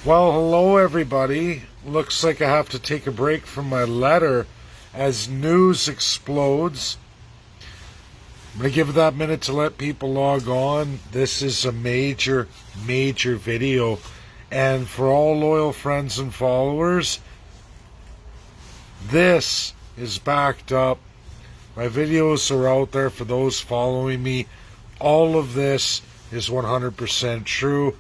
Well, hello everybody. Looks like I have to take a break from my letter as news explodes. I'm going to give it that minute to let people log on. This is a major video. And for all loyal friends and followers, this is backed up. My videos are out there for those following me. All of this is 100% true.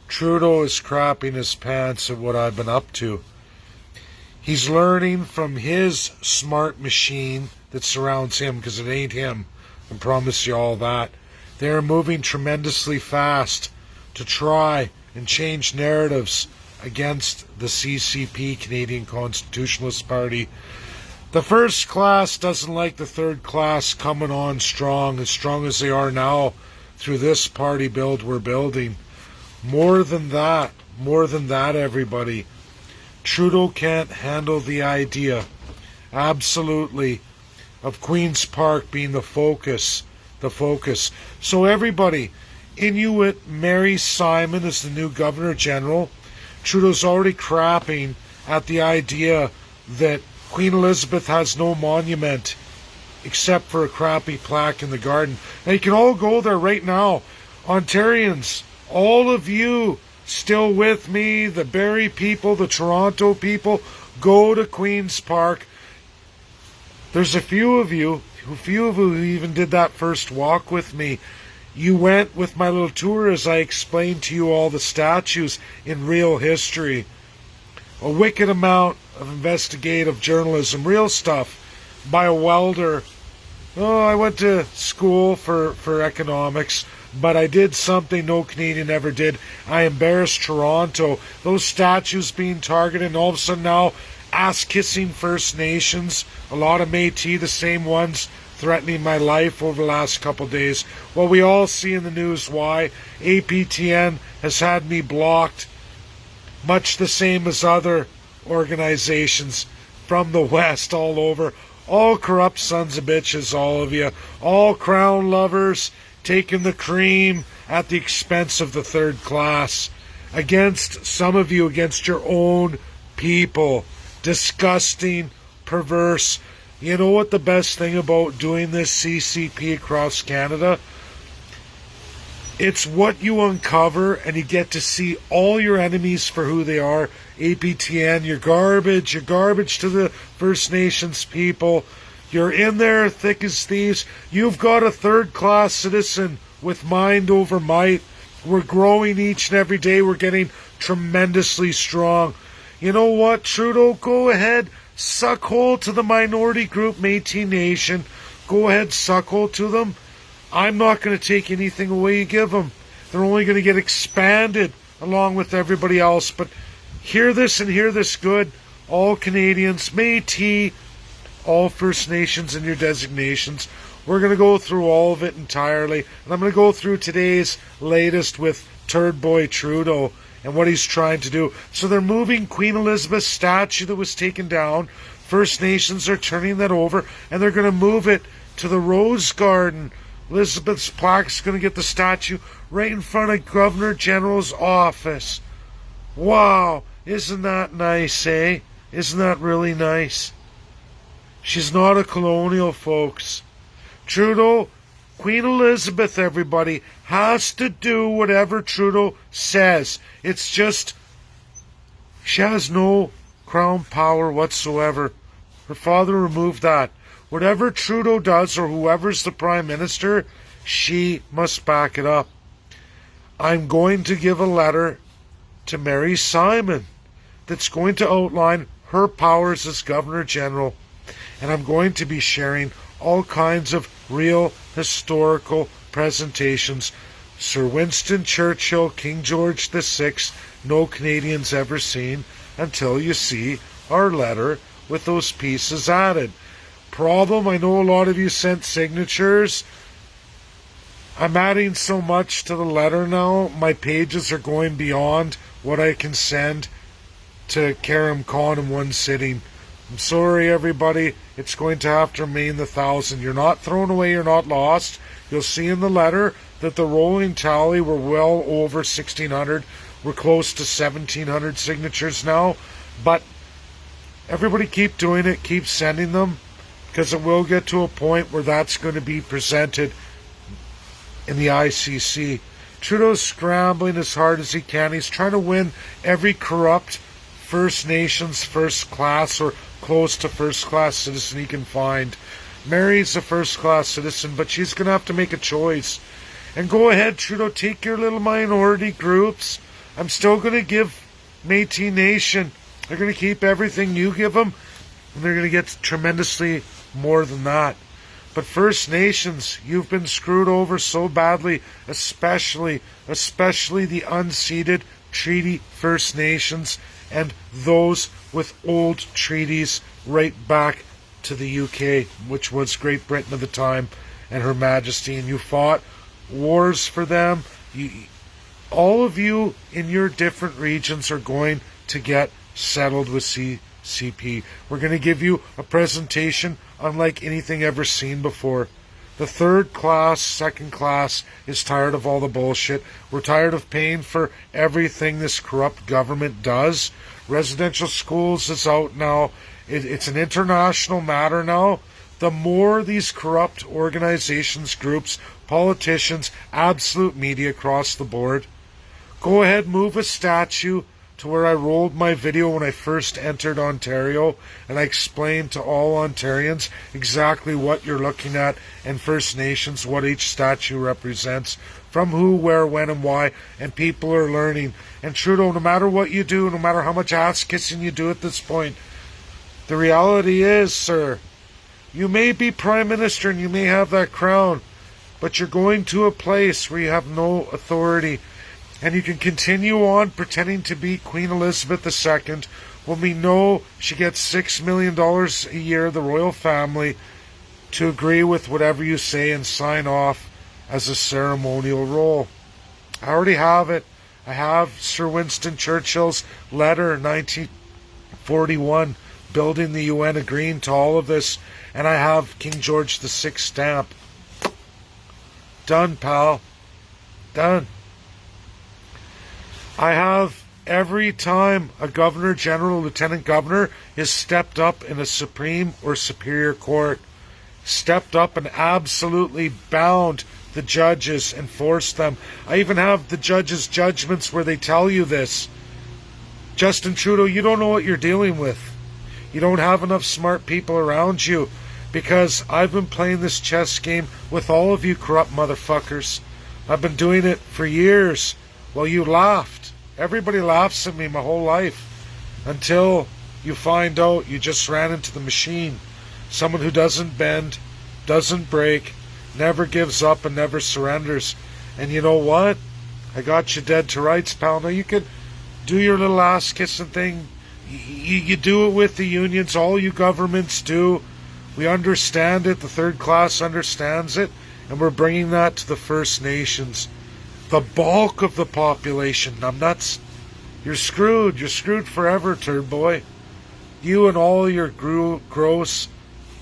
Trudeau is crapping his pants at what I've been up to. He's learning from his smart machine that surrounds him, because it ain't him. I promise you all that. They're moving tremendously fast to try and change narratives against the CCP, Canadian Constitutionalist Party. The first class doesn't like the third class coming on strong as they are now through this party build we're building. More than that, everybody. Trudeau can't handle the idea, absolutely, of Queen's Park being the focus. So everybody, Inuit Mary Simon is the new Governor General. Trudeau's already crapping at the idea that Queen Elizabeth has no monument except for a crappy plaque in the garden. And you can all go there right now. Ontarians, all of you still with me, the Barrie people, the Toronto people, go to Queen's Park. There's a few of you who even did that first walk with me. You went with my little tour as I explained to you all the statues in real history. A wicked amount of investigative journalism, real stuff, by a welder. Oh, I went to school for economics, but I did something no Canadian ever did. I embarrassed Toronto. Those statues being targeted, and all of a sudden now ass-kissing First Nations. A lot of Métis, the same ones, threatening my life over the last couple days. Well, we all see in the news why. APTN has had me blocked, much the same as other organizations from the West all over. All corrupt sons of bitches, all of you. All crown lovers, taking the cream at the expense of the third class. Against some of you, against your own people. Disgusting, perverse. You know what the best thing about doing this CCP across Canada? It's what you uncover, and you get to see all your enemies for who they are. APTN, you're garbage to the First Nations people. You're in there thick as thieves. You've got a third-class citizen with mind over might. We're growing each and every day. We're getting tremendously strong. You know what, Trudeau? Go ahead, suck hole to the minority group, Métis Nation. Go ahead, suck hole to them. I'm not going to take anything away you give them. They're only going to get expanded along with everybody else. But hear this and hear this good. All Canadians, Métis, all First Nations and your designations. We're going to go through all of it entirely. And I'm going to go through today's latest with Turd Boy Trudeau and what he's trying to do. So they're moving Queen Elizabeth's statue that was taken down. First Nations are turning that over, and they're going to move it to the Rose Garden. Elizabeth's plaque's going to get the statue right in front of Governor General's office. Wow, isn't that nice, eh? Isn't that really nice? She's not a colonial, folks. Trudeau, Queen Elizabeth, everybody, has to do whatever Trudeau says. It's just, she has no crown power whatsoever. Her father removed that. Whatever Trudeau does, or whoever's the Prime Minister, she must back it up. I'm going to give a letter to Mary Simon that's going to outline her powers as Governor General. And I'm going to be sharing all kinds of real historical presentations. Sir Winston Churchill, King George VI, no Canadians ever seen, until you see our letter with those pieces added. Problem, I know a lot of you sent signatures. I'm adding so much to the letter now, my pages are going beyond what I can send to Karam Khan in one sitting. I'm sorry, everybody. It's going to have to remain the 1,000. You're not thrown away. You're not lost. You'll see in the letter that the rolling tally were well over 1,600. We're close to 1,700 signatures now, but everybody keep doing it, keep sending them, because it will get to a point where that's going to be presented in the ICC. Trudeau's scrambling as hard as he can. He's trying to win every corrupt First Nations first class or close to first class citizen he can find. Mary's a first class citizen, but she's going to have to make a choice. And go ahead, Trudeau, take your little minority groups. I'm still going to give Métis Nation. They're going to keep everything you give them, and they're going to get tremendously more than that. But First Nations, you've been screwed over so badly, especially the unceded treaty First Nations and those with old treaties right back to the UK, which was Great Britain at the time and Her Majesty, and you fought wars for them. All of you in your different regions are going to get settled with CP. We're going to give you a presentation unlike anything ever seen before. The third class, second class is tired of all the bullshit. We're tired of paying for everything this corrupt government does. Residential schools is out now. It's an international matter now. The more these corrupt organizations, groups, politicians, absolute media across the board, go ahead, move a statue to where I rolled my video when I first entered Ontario, and I explained to all Ontarians exactly what you're looking at, and First Nations, what each statue represents, from who, where, when, and why, and people are learning. And Trudeau, no matter what you do, no matter how much ass-kissing you do at this point, the reality is, sir, you may be Prime Minister and you may have that crown, but you're going to a place where you have no authority. And you can continue on pretending to be Queen Elizabeth II when we know she gets $6 million a year, the royal family, to agree with whatever you say and sign off as a ceremonial role. I already have it. I have Sir Winston Churchill's letter, 1941, building the UN, agreeing to all of this, and I have King George VI stamp. Done, pal. Done. I have every time a governor, general, lieutenant governor is stepped up in a supreme or superior court, stepped up and absolutely bound the judges and forced them. I even have the judges' judgments where they tell you this. Justin Trudeau, you don't know what you're dealing with. You don't have enough smart people around you, because I've been playing this chess game with all of you corrupt motherfuckers. I've been doing it for years. Well, you laughed. Everybody laughs at me my whole life until you find out you just ran into the machine. Someone who doesn't bend, doesn't break, never gives up and never surrenders. And you know what? I got you dead to rights, pal. Now you can do your little ass-kissing thing. You do it with the unions. All you governments do. We understand it. The third class understands it. And we're bringing that to the First Nations. The bulk of the population. I'm nuts. You're screwed. You're screwed forever, turd boy. You and all your gross,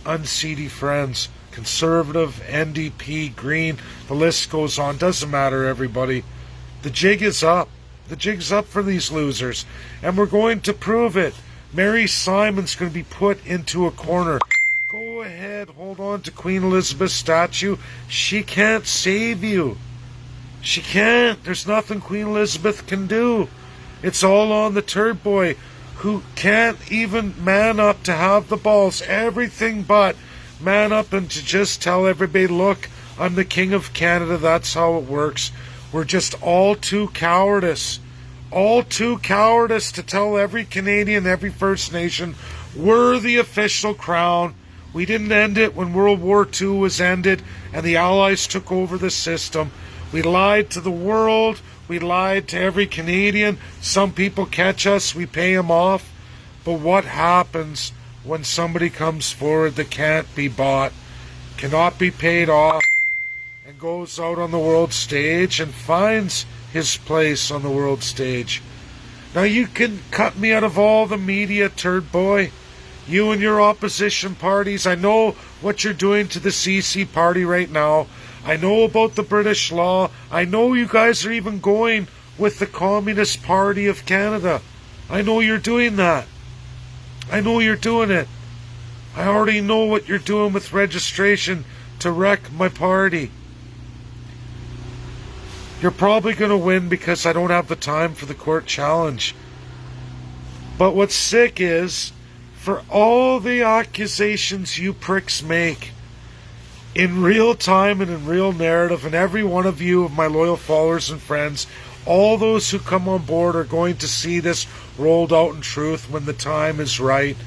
unseedy friends. Conservative, NDP, Green, the list goes on. Doesn't matter, everybody. The jig is up. The jig's up for these losers. And we're going to prove it. Mary Simon's going to be put into a corner. Go ahead, hold on to Queen Elizabeth's statue. She can't save you. She can't. There's nothing Queen Elizabeth can do. It's all on the turd boy, who can't even man up to have the balls. Everything but man up and to just tell everybody, look, I'm the King of Canada. That's how it works. We're just all too cowardice. All too cowardice to tell every Canadian, every First Nation, we're the official crown. We didn't end it when World War II was ended and the Allies took over the system. We lied to the world. We lied to every Canadian. Some people catch us. We pay them off. But what happens when somebody comes forward that can't be bought, cannot be paid off, and goes out on the world stage and finds his place on the world stage? Now you can cut me out of all the media, turd boy. You and your opposition parties. I know what you're doing to the CC party right now. I know about the British law. I know you guys are even going with the Communist Party of Canada. I know you're doing that. I know you're doing it. I already know what you're doing with registration to wreck my party. You're probably going to win because I don't have the time for the court challenge. But what's sick is, for all the accusations you pricks make, in real time and in real narrative, and every one of you, of my loyal followers and friends, all those who come on board are going to see this rolled out in truth when the time is right.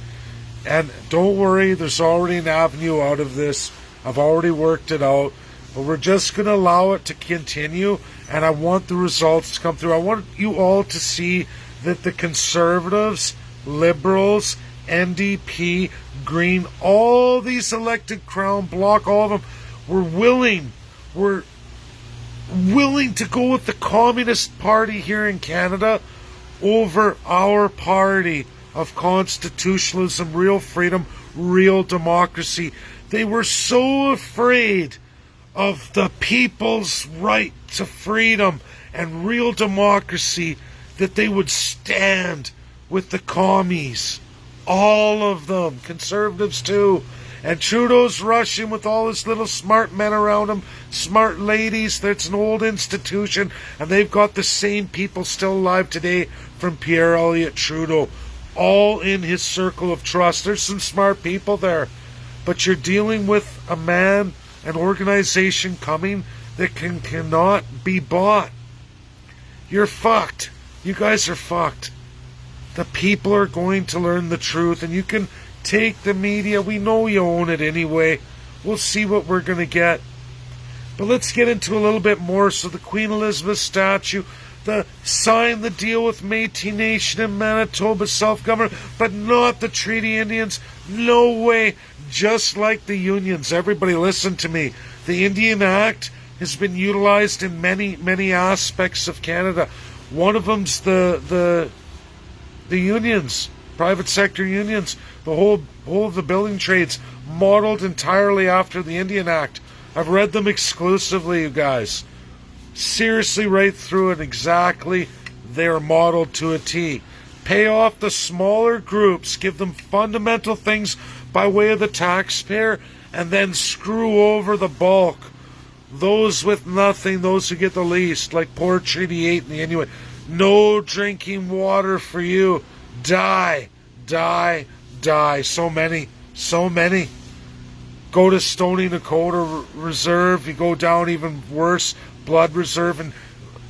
And don't worry, there's already an avenue out of this. I've already worked it out. But we're just going to allow it to continue, and I want the results to come through. I want you all to see that the Conservatives, Liberals, NDP, Green, all these elected Crown Bloc, all of them, were willing to go with the Communist Party here in Canada over our party of constitutionalism, real freedom, real democracy. They were so afraid of the people's right to freedom and real democracy that they would stand with the commies. All of them. Conservatives too. And Trudeau's rushing with all his little smart men around him, smart ladies. That's an old institution, and they've got the same people still alive today from Pierre Elliott Trudeau, all in his circle of trust. There's some smart people there, but you're dealing with a man, an organization coming that cannot be bought. You're fucked. You guys are fucked. The people are going to learn the truth, and you can take the media. We know you own it anyway. We'll see what we're going to get. But let's get into a little bit more. So the Queen Elizabeth statue, sign the deal with Métis Nation and Manitoba self-government, but not the Treaty Indians. No way. Just like the unions. Everybody listen to me. The Indian Act has been utilized in many, many aspects of Canada. One of them's the unions, private sector unions, the whole of the building trades, modeled entirely after the Indian Act. I've read them exclusively, you guys. Seriously, right through it, exactly. They're modeled to a T. Pay off the smaller groups, give them fundamental things by way of the taxpayer, and then screw over the bulk. Those with nothing, those who get the least, like poor Treaty 8 and the Inuit. No drinking water for you. Die, die, die. So many. Go to Stony Nakota Reserve. You go down even worse, Blood Reserve, and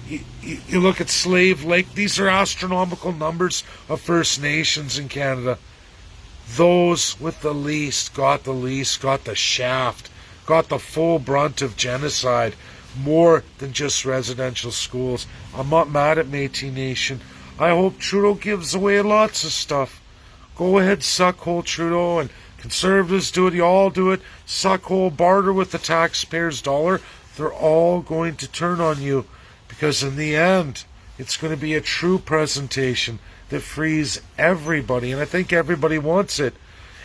you look at Slave Lake. These are astronomical numbers of First Nations in Canada. Those with the least, got the shaft, got the full brunt of genocide. More than just residential schools. I'm not mad at Métis Nation. I hope Trudeau gives away lots of stuff. Go ahead, suck hole Trudeau, and Conservatives do it, you all do it. Suck hole, barter with the taxpayers' dollar. They're all going to turn on you, because in the end, it's going to be a true presentation that frees everybody, and I think everybody wants it.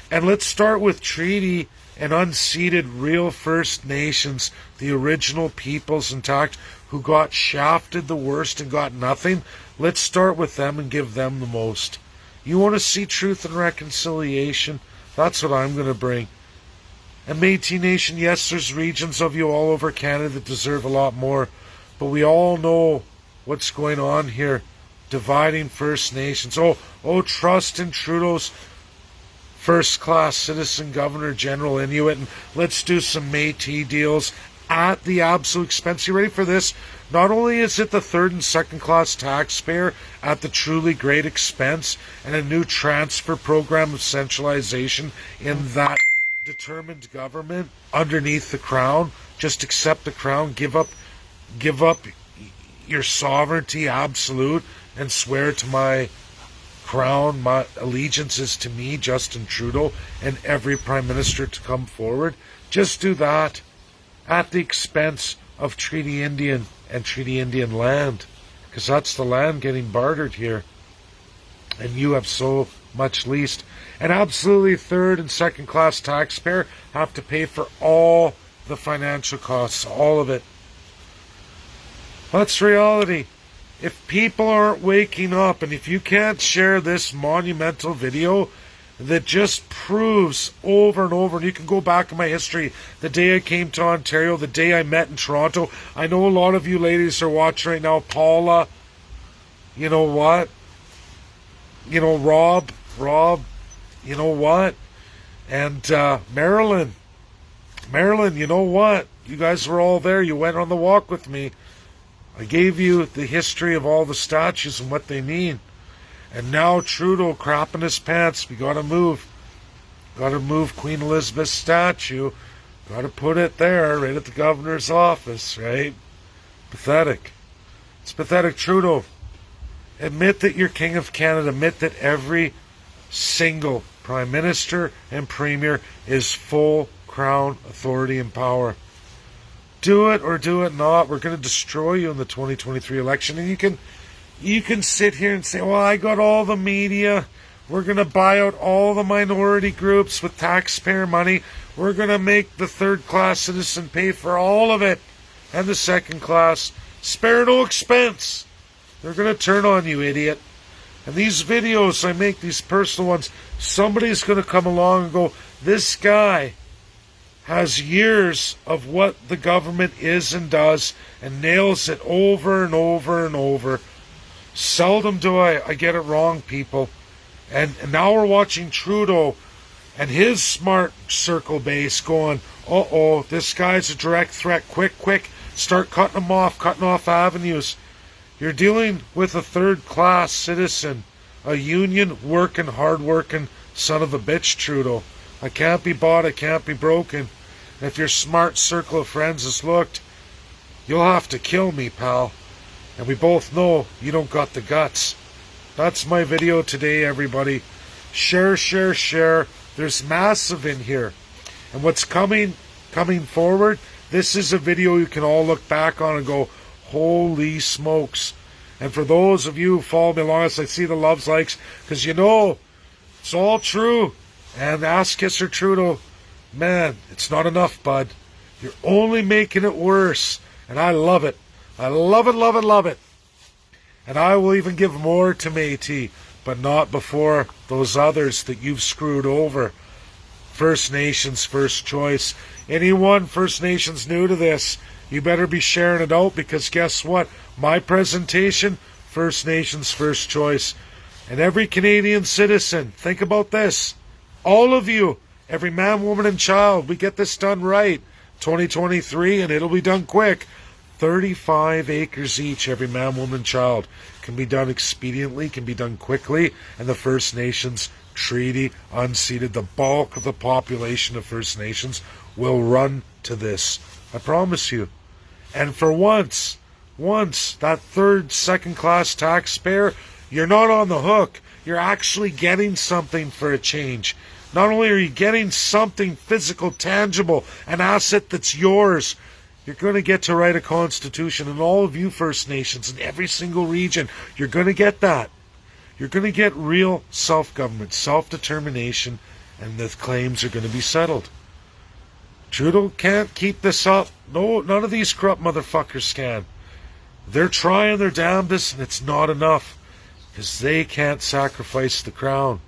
And let's start with treaty and unceded real First Nations, the original peoples intact, who got shafted the worst and got nothing. Let's start with them and give them the most. You want to see truth and reconciliation? That's what I'm going to bring. And Métis Nation, yes, there's regions of you all over Canada that deserve a lot more, but we all know what's going on here. Dividing First Nations. Oh, trust in Trudeau's first-class citizen Governor General Inuit, and let's do some Métis deals at the absolute expense. You ready for this? Not only is it the third and second-class taxpayer at the truly great expense, and a new transfer program of centralization in that determined government underneath the Crown. Just accept the Crown, give up your sovereignty absolute, and swear to my Crown, my allegiance is to me, Justin Trudeau, and every Prime Minister to come forward. Just do that at the expense of Treaty Indian and Treaty Indian land, because that's the land getting bartered here, and you have so much least. And absolutely third and second class taxpayer have to pay for all the financial costs, all of it. That's reality. If people aren't waking up, and if you can't share this monumental video that just proves over and over, and you can go back in my history, the day I came to Ontario, the day I met in Toronto. I know a lot of you ladies are watching right now. Paula, you know what? You know, Rob, you know what? And Marilyn, you know what? You guys were all there. You went on the walk with me. I gave you the history of all the statues and what they mean. And now Trudeau crapping his pants. We gotta move. Gotta move Queen Elizabeth's statue. Gotta put it there, right at the governor's office, right? Pathetic. It's pathetic. Trudeau, admit that you're King of Canada. Admit that every single Prime Minister and Premier is full Crown authority and power. Do it or do it not. We're going to destroy you in the 2023 election. And you can sit here and say, well, I got all the media. We're going to buy out all the minority groups with taxpayer money. We're going to make the third-class citizen pay for all of it. And the second class. Spare no expense. They're going to turn on you, idiot. And these videos I make, these personal ones, somebody's going to come along and go, this guy has years of what the government is and does and nails it over and over and over. Seldom do I get it wrong, people. And now we're watching Trudeau and his smart circle base going, uh-oh, this guy's a direct threat. Quick, start cutting him off, cutting off avenues. You're dealing with a third-class citizen, a union-working, hard-working son of a bitch, Trudeau. I can't be bought, I can't be broken. And if your smart circle of friends has looked, you'll have to kill me, pal. And we both know you don't got the guts. That's my video today, everybody. Share. There's massive in here. And what's coming forward, this is a video you can all look back on and go, holy smokes. And for those of you who follow me along as I see the loves, likes, because you know, it's all true. And Ass Kisser Trudeau, man, it's not enough, bud. You're only making it worse. And I love it. I love it. And I will even give more to Métis, but not before those others that you've screwed over. First Nations First Choice. Anyone First Nations new to this, you better be sharing it out, because guess what? My presentation, First Nations First Choice. And every Canadian citizen, think about this. All of you, every man, woman, and child, we get this done right. 2023, and it'll be done quick. 35 acres each, every man, woman, child. Can be done expediently, can be done quickly, and the First Nations Treaty unceded. The bulk of the population of First Nations will run to this. I promise you. And for once, that third, second-class taxpayer, you're not on the hook. You're actually getting something for a change. Not only are you getting something physical, tangible, an asset that's yours, you're going to get to write a constitution. And all of you First Nations in every single region, you're going to get that. You're going to get real self-government, self-determination, and the claims are going to be settled. Trudeau can't keep this up. No, none of these corrupt motherfuckers can. They're trying their damnedest, and it's not enough. Because they can't sacrifice the crown.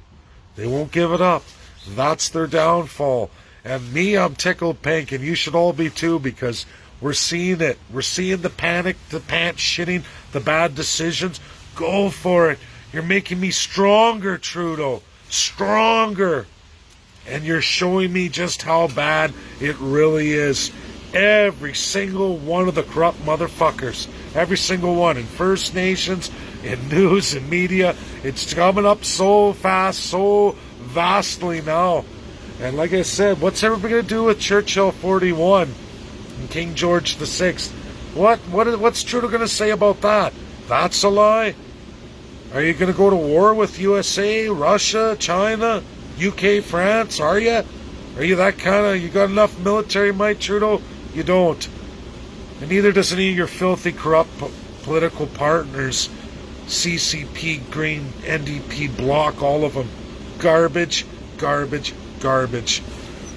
They won't give it up. That's their downfall. And me, I'm tickled pink, and you should all be too, because we're seeing it. We're seeing the panic, the pants shitting, the bad decisions. Go for it. You're making me stronger, Trudeau. Stronger. And you're showing me just how bad it really is. Every single one of the corrupt motherfuckers. Every single one. In First Nations, in news and media. It's coming up so fast, so vastly now. And like I said, what's everybody going to do with Churchill 41 and King George VI? What's Trudeau going to say about that? That's a lie. Are you going to go to war with USA, Russia, China, UK, France? Are you? Are you that kind of... You got enough military might, Trudeau? You don't. And neither does any of your filthy, corrupt political partners. CCP, Green, NDP, Bloc, all of them. Garbage.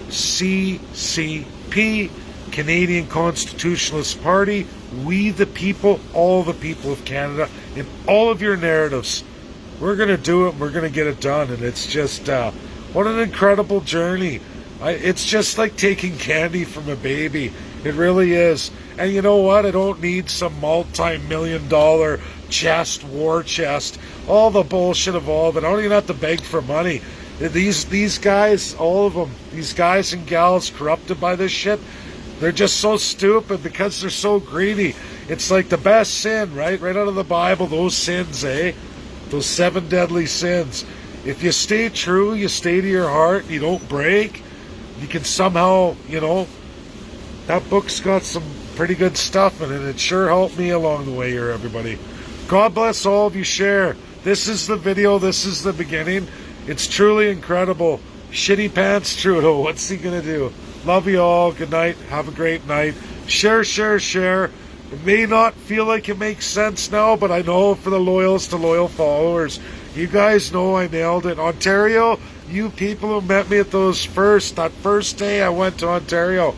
CCP, Canadian Constitutionalist Party, we the people, all the people of Canada, in all of your narratives, we're going to do it. We're going to get it done. And it's just, what an incredible journey. It's just like taking candy from a baby. It really is. And you know what? I don't need some multi-million-dollar chest, war chest, all the bullshit of all of it. I don't even have to beg for money. These guys, all of them, these guys and gals corrupted by this shit, they're just so stupid because they're so greedy. It's like the best sin, right? Right out of the Bible, those sins, eh? Those 7 deadly sins. If you stay true, you stay to your heart, you don't break, you can somehow, you know, that book's got some pretty good stuff in it. It sure helped me along the way here, everybody. God bless all of you. Share. This is the video. This is the beginning. It's truly incredible. Shitty pants Trudeau. What's he going to do? Love you all. Good night. Have a great night. Share, share, share. It may not feel like it makes sense now, but I know for the loyals to loyal followers, you guys know I nailed it. Ontario, you people who met me at that first day I went to Ontario,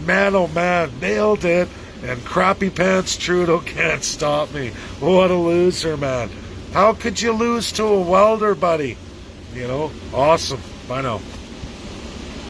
man, oh man, nailed it. And crappy pants Trudeau can't stop me. What a loser, man. How could you lose to a welder, buddy? You know, awesome. Bye now.